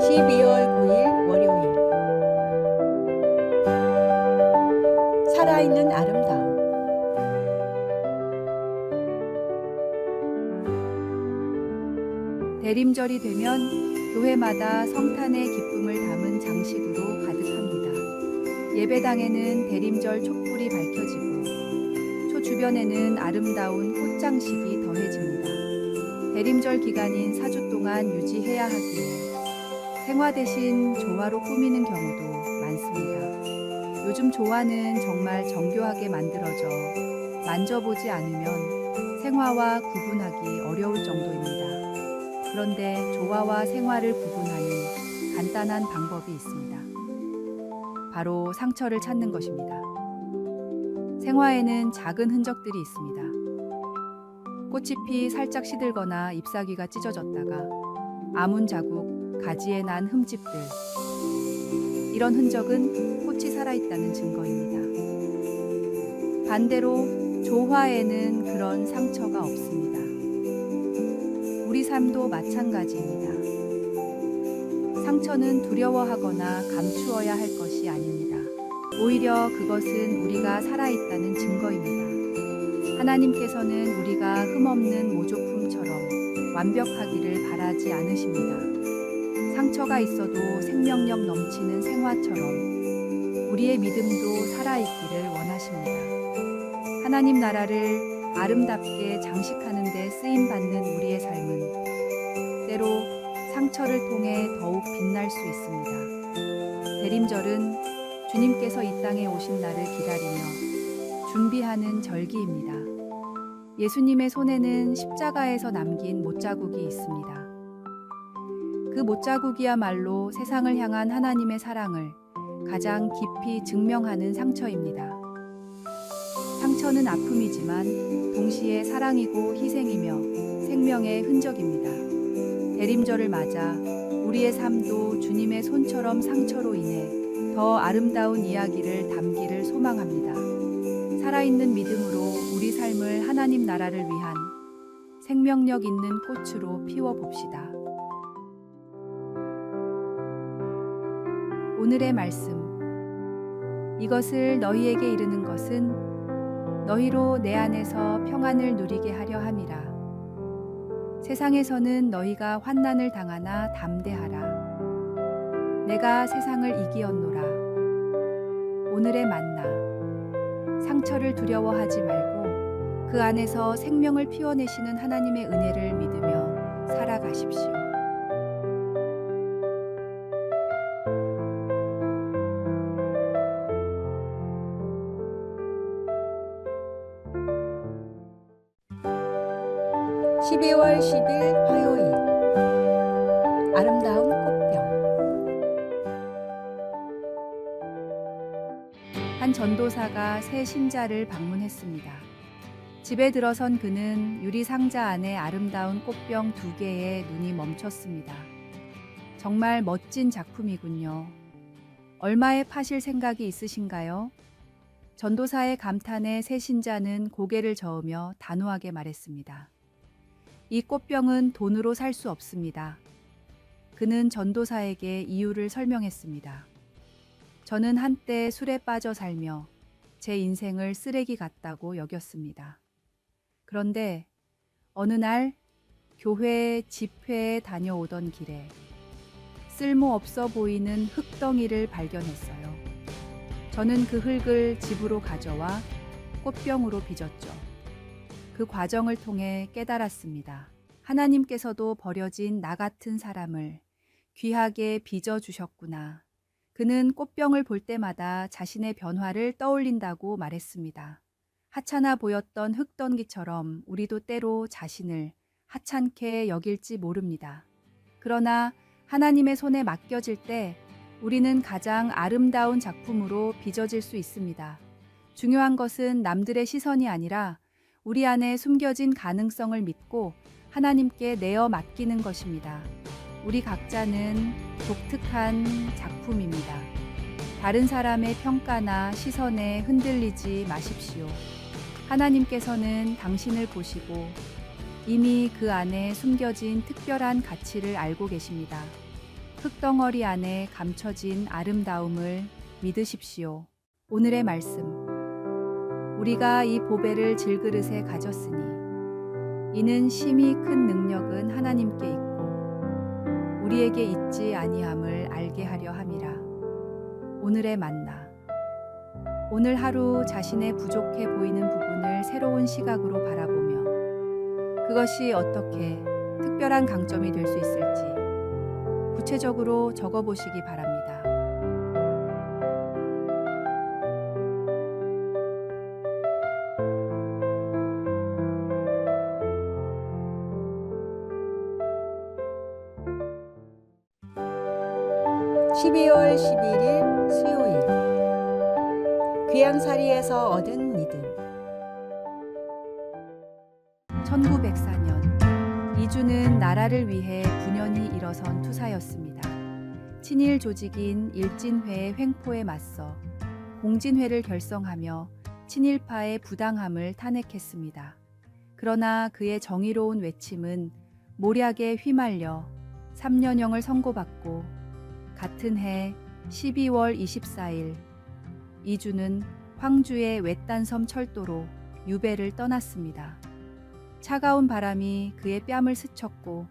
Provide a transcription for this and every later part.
12월 9일 월요일. 살아있는 아름다움. 대림절이 되면 교회마다 성탄의 기쁨을 담은 장식으로 가득합니다. 예배당에는 대림절 촛불이 밝혀지고 초 주변에는 아름다운 꽃장식이 더해집니다. 대림절 기간인 4주 동안 유지해야 하기에 생화 대신 조화로 꾸미는 경우도 많습니다. 요즘 조화는 정말 정교하게 만들어져 만져보지 않으면 생화와 구분하기 어려울 정도입니다. 그런데 조화와 생화를 구분하는 간단한 방법이 있습니다. 바로 상처를 찾는 것입니다. 생화에는 작은 흔적들이 있습니다. 꽃잎이 살짝 시들거나 잎사귀가 찢어졌다가 아문 자국, 가지에 난 흠집들. 이런 흔적은 꽃이 살아있다는 증거입니다. 반대로 조화에는 그런 상처가 없습니다. 우리 삶도 마찬가지입니다. 상처는 두려워하거나 감추어야 할 것이 아닙니다. 오히려 그것은 우리가 살아있다는 증거입니다. 하나님께서는 우리가 흠없는 모조품처럼 완벽하기를 바라지 않으십니다. 상처가 있어도 생명력 넘치는 생화처럼 우리의 믿음도 살아있기를 원하십니다. 하나님 나라를 아름답게 장식하는 데 쓰임받는 우리의 삶은 때로 상처를 통해 더욱 빛날 수 있습니다. 대림절은 주님께서 이 땅에 오신 날을 기다리며 준비하는 절기입니다. 예수님의 손에는 십자가에서 남긴 못자국이 있습니다. 그 못자국이야말로 세상을 향한 하나님의 사랑을 가장 깊이 증명하는 상처입니다. 상처는 아픔이지만 동시에 사랑이고 희생이며 생명의 흔적입니다. 대림절을 맞아 우리의 삶도 주님의 손처럼 상처로 인해 더 아름다운 이야기를 담기를 소망합니다. 살아있는 믿음으로 우리 삶을 하나님 나라를 위한 생명력 있는 꽃으로 피워봅시다. 오늘의 말씀. 이것을 너희에게 이르는 것은 너희로 내 안에서 평안을 누리게 하려 함이라. 세상에서는 너희가 환난을 당하나 담대하라. 내가 세상을 이기었노라. 오늘의 만나. 상처를 두려워하지 말고 그 안에서 생명을 피워내시는 하나님의 은혜를 믿으며 살아가십시오. (12월 10일) 화요일. 아름다운 꽃병. 한 전도사가 새 신자를 방문했습니다. 집에 들어선 그는 유리 상자 안에 아름다운 꽃병 2개에 눈이 멈췄습니다. 정말 멋진 작품이군요. 얼마에 파실 생각이 있으신가요? 전도사의 감탄에 새 신자는 고개를 저으며 단호하게 말했습니다. 이 꽃병은 돈으로 살 수 없습니다. 그는 전도사에게 이유를 설명했습니다. 저는 한때 술에 빠져 살며 제 인생을 쓰레기 같다고 여겼습니다. 그런데 어느 날 교회 집회에 다녀오던 길에 쓸모없어 보이는 흙덩이를 발견했어요. 저는 그 흙을 집으로 가져와 꽃병으로 빚었죠. 그 과정을 통해 깨달았습니다. 하나님께서도 버려진 나 같은 사람을 귀하게 빚어주셨구나. 그는 꽃병을 볼 때마다 자신의 변화를 떠올린다고 말했습니다. 하찮아 보였던 흙덩이처럼 우리도 때로 자신을 하찮게 여길지 모릅니다. 그러나 하나님의 손에 맡겨질 때 우리는 가장 아름다운 작품으로 빚어질 수 있습니다. 중요한 것은 남들의 시선이 아니라 우리 안에 숨겨진 가능성을 믿고 하나님께 내어 맡기는 것입니다. 우리 각자는 독특한 작품입니다. 다른 사람의 평가나 시선에 흔들리지 마십시오. 하나님께서는 당신을 보시고 이미 그 안에 숨겨진 특별한 가치를 알고 계십니다. 흙덩어리 안에 감춰진 아름다움을 믿으십시오. 오늘의 말씀. 우리가 이 보배를 질그릇에 가졌으니 이는 심히 큰 능력은 하나님께 있고 우리에게 있지 아니함을 알게 하려 함이라. 오늘의 만나. 오늘 하루 자신의 부족해 보이는 부분을 새로운 시각으로 바라보며 그것이 어떻게 특별한 강점이 될 수 있을지 구체적으로 적어보시기 바랍니다. 12월 11일 수요일 귀양살이에서 얻은 믿음. 1904년 이주는 나라를 위해 분연히 일어선 투사였습니다. 친일 조직인 일진회의 횡포에 맞서 공진회를 결성하며 친일파의 부당함을 탄핵했습니다. 그러나 그의 정의로운 외침은 모략에 휘말려 3년형을 선고받고 같은 해 12월 24일 이주는 황주의 외딴섬 철도로 유배를 떠났습니다. 차가운 바람이 그의 뺨을 스쳤고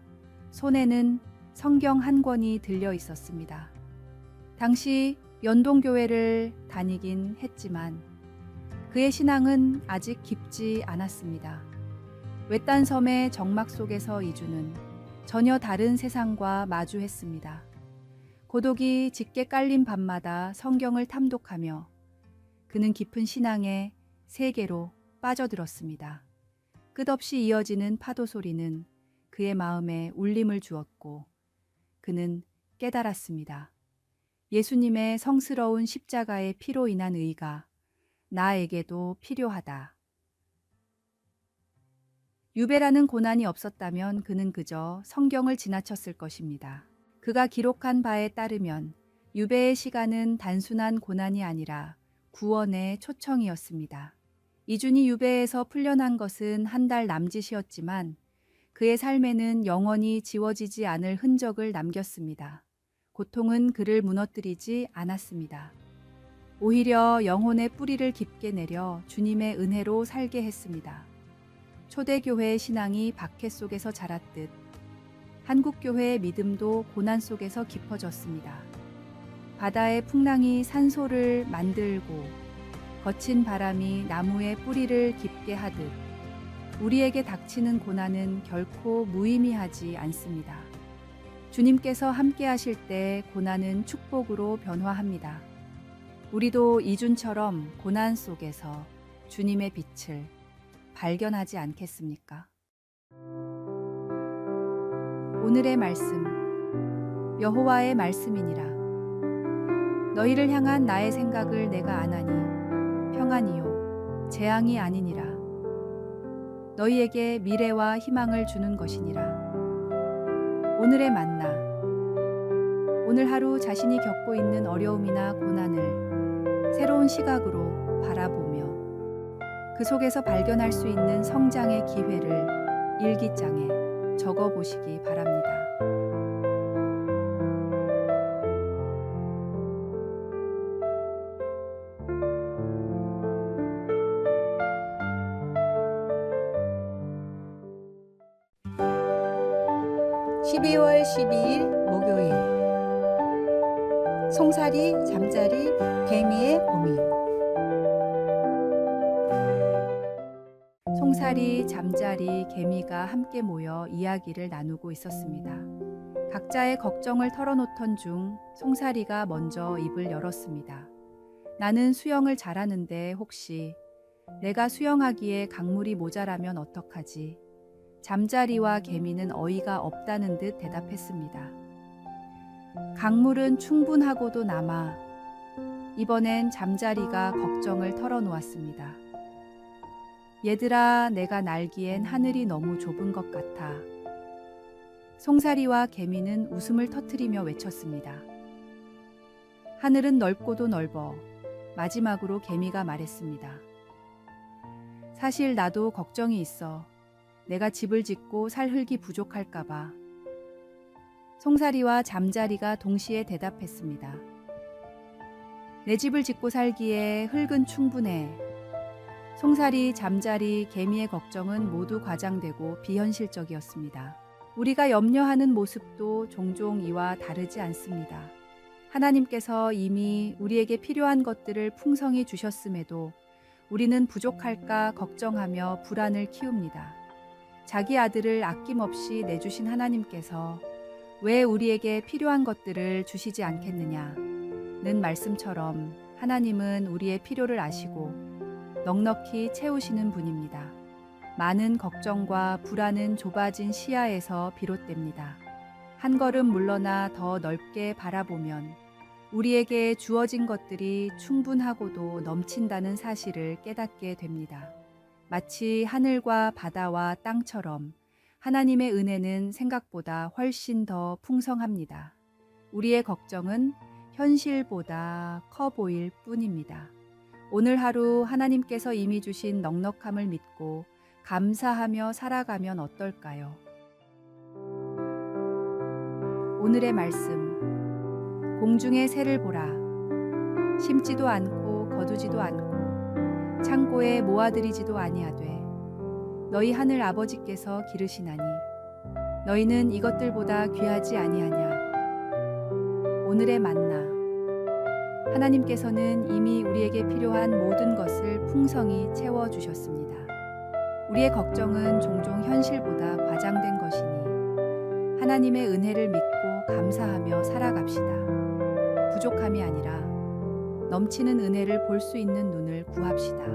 손에는 성경 한 권이 들려 있었습니다. 당시 연동교회를 다니긴 했지만 그의 신앙은 아직 깊지 않았습니다. 외딴섬의 적막 속에서 이주는 전혀 다른 세상과 마주했습니다. 고독이 짙게 깔린 밤마다 성경을 탐독하며 그는 깊은 신앙의 세계로 빠져들었습니다. 끝없이 이어지는 파도 소리는 그의 마음에 울림을 주었고 그는 깨달았습니다. 예수님의 성스러운 십자가의 피로 인한 의가 나에게도 필요하다. 유배라는 고난이 없었다면 그는 그저 성경을 지나쳤을 것입니다. 그가 기록한 바에 따르면 유배의 시간은 단순한 고난이 아니라 구원의 초청이었습니다. 이준이 유배에서 풀려난 것은 한 달 남짓이었지만 그의 삶에는 영원히 지워지지 않을 흔적을 남겼습니다. 고통은 그를 무너뜨리지 않았습니다. 오히려 영혼의 뿌리를 깊게 내려 주님의 은혜로 살게 했습니다. 초대교회의 신앙이 박해 속에서 자랐듯 한국교회의 믿음도 고난 속에서 깊어졌습니다. 바다의 풍랑이 산소를 만들고 거친 바람이 나무의 뿌리를 깊게 하듯 우리에게 닥치는 고난은 결코 무의미하지 않습니다. 주님께서 함께 하실 때 고난은 축복으로 변화합니다. 우리도 이준처럼 고난 속에서 주님의 빛을 발견하지 않겠습니까? 오늘의 말씀. 여호와의 말씀이니라. 너희를 향한 나의 생각을 내가 아나니 평안이요 재앙이 아니니라. 너희에게 미래와 희망을 주는 것이니라. 오늘의 만나. 오늘 하루 자신이 겪고 있는 어려움이나 고난을 새로운 시각으로 바라보며 그 속에서 발견할 수 있는 성장의 기회를 일기장에 적어보시기 바랍니다. (12월 12일) 목요일 송사리, 잠자리, 개미의 고민. 송사리, 잠자리, 개미가 함께 모여 이야기를 나누고 있었습니다. 각자의 걱정을 털어놓던 중 송사리가 먼저 입을 열었습니다. 나는 수영을 잘하는데 혹시 내가 수영하기에 강물이 모자라면 어떡하지? 잠자리와 개미는 어이가 없다는 듯 대답했습니다. 강물은 충분하고도 남아. 이번엔 잠자리가 걱정을 털어놓았습니다. 얘들아, 내가 날기엔 하늘이 너무 좁은 것 같아. 송사리와 개미는 웃음을 터뜨리며 외쳤습니다. 하늘은 넓고도 넓어. 마지막으로 개미가 말했습니다. 사실 나도 걱정이 있어. 내가 집을 짓고 살 흙이 부족할까봐. 송사리와 잠자리가 동시에 대답했습니다. 내 집을 짓고 살기에 흙은 충분해. 송사리, 잠자리, 개미의 걱정은 모두 과장되고 비현실적이었습니다. 우리가 염려하는 모습도 종종 이와 다르지 않습니다. 하나님께서 이미 우리에게 필요한 것들을 풍성히 주셨음에도 우리는 부족할까 걱정하며 불안을 키웁니다. 자기 아들을 아낌없이 내주신 하나님께서 왜 우리에게 필요한 것들을 주시지 않겠느냐는 말씀처럼 하나님은 우리의 필요를 아시고 넉넉히 채우시는 분입니다. 많은 걱정과 불안은 좁아진 시야에서 비롯됩니다. 한 걸음 물러나 더 넓게 바라보면 우리에게 주어진 것들이 충분하고도 넘친다는 사실을 깨닫게 됩니다. 마치 하늘과 바다와 땅처럼 하나님의 은혜는 생각보다 훨씬 더 풍성합니다. 우리의 걱정은 현실보다 커 보일 뿐입니다. 오늘 하루 하나님께서 이미 주신 넉넉함을 믿고 감사하며 살아가면 어떨까요? 오늘의 말씀. 공중의 새를 보라. 심지도 않고 거두지도 않고 창고에 모아들이지도 아니하되 너희 하늘 아버지께서 기르시나니 너희는 이것들보다 귀하지 아니하냐. 오늘의 만나. 하나님께서는 이미 우리에게 필요한 모든 것을 풍성히 채워주셨습니다. 우리의 걱정은 종종 현실보다 과장된 것이니 하나님의 은혜를 믿고 감사하며 살아갑시다. 부족함이 아니라 넘치는 은혜를 볼 수 있는 눈을 구합시다.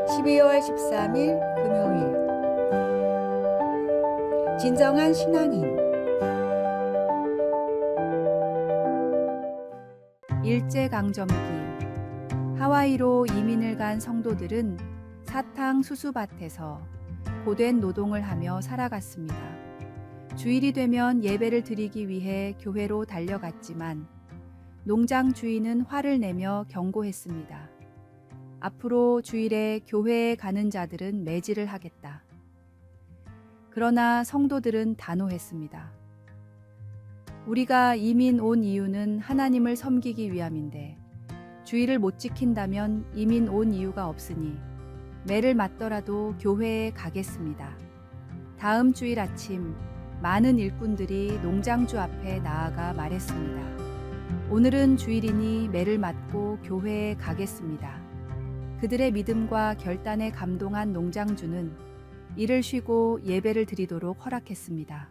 (12월 13일) 금요일. 진정한 신앙인. 일제강점기 하와이로 이민을 간 성도들은 사탕 수수밭에서 고된 노동을 하며 살아갔습니다. 주일이 되면 예배를 드리기 위해 교회로 달려갔지만 농장 주인은 화를 내며 경고했습니다. 앞으로 주일에 교회에 가는 자들은 매질을 하겠다. 그러나 성도들은 단호했습니다. 우리가 이민 온 이유는 하나님을 섬기기 위함인데 주일을 못 지킨다면 이민 온 이유가 없으니 매를 맞더라도 교회에 가겠습니다. 다음 주일 아침 많은 일꾼들이 농장주 앞에 나아가 말했습니다. 오늘은 주일이니 매를 맞고 교회에 가겠습니다. 그들의 믿음과 결단에 감동한 농장주는 일을 쉬고 예배를 드리도록 허락했습니다.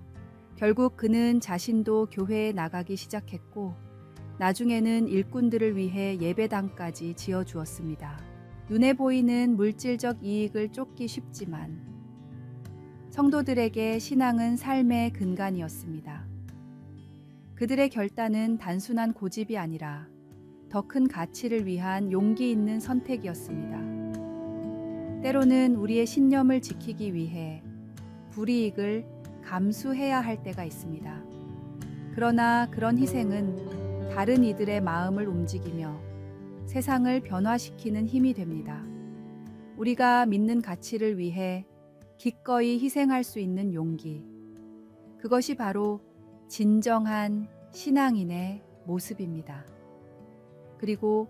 결국 그는 자신도 교회에 나가기 시작했고 나중에는 일꾼들을 위해 예배당까지 지어주었습니다. 눈에 보이는 물질적 이익을 쫓기 쉽지만 성도들에게 신앙은 삶의 근간이었습니다. 그들의 결단은 단순한 고집이 아니라 더 큰 가치를 위한 용기 있는 선택이었습니다. 때로는 우리의 신념을 지키기 위해 불이익을 감수해야 할 때가 있습니다. 그러나 그런 희생은 다른 이들의 마음을 움직이며 세상을 변화시키는 힘이 됩니다. 우리가 믿는 가치를 위해 기꺼이 희생할 수 있는 용기. 그것이 바로 진정한 신앙인의 모습입니다. 그리고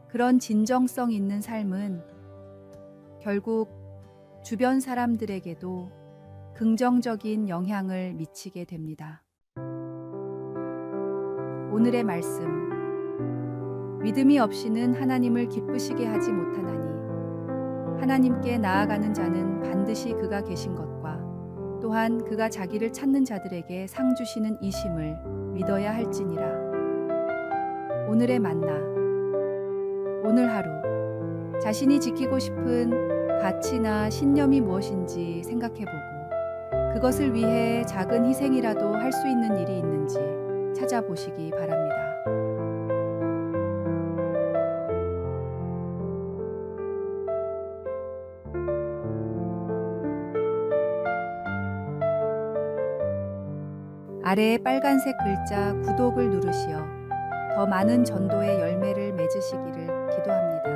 그런 진정성 있는 삶은 결국 주변 사람들에게도 긍정적인 영향을 미치게 됩니다. 오늘의 말씀. 믿음이 없이는 하나님을 기쁘시게 하지 못하나니 하나님께 나아가는 자는 반드시 그가 계신 것과 또한 그가 자기를 찾는 자들에게 상 주시는 이심을 믿어야 할지니라. 오늘의 만나. 오늘 하루 자신이 지키고 싶은 가치나 신념이 무엇인지 생각해보고 그것을 위해 작은 희생이라도 할 수 있는 일이 있는지 찾아보시기 바랍니다. 아래의 빨간색 글자 구독을 누르시어 더 많은 전도의 열매를 맺으시기를 기도합니다.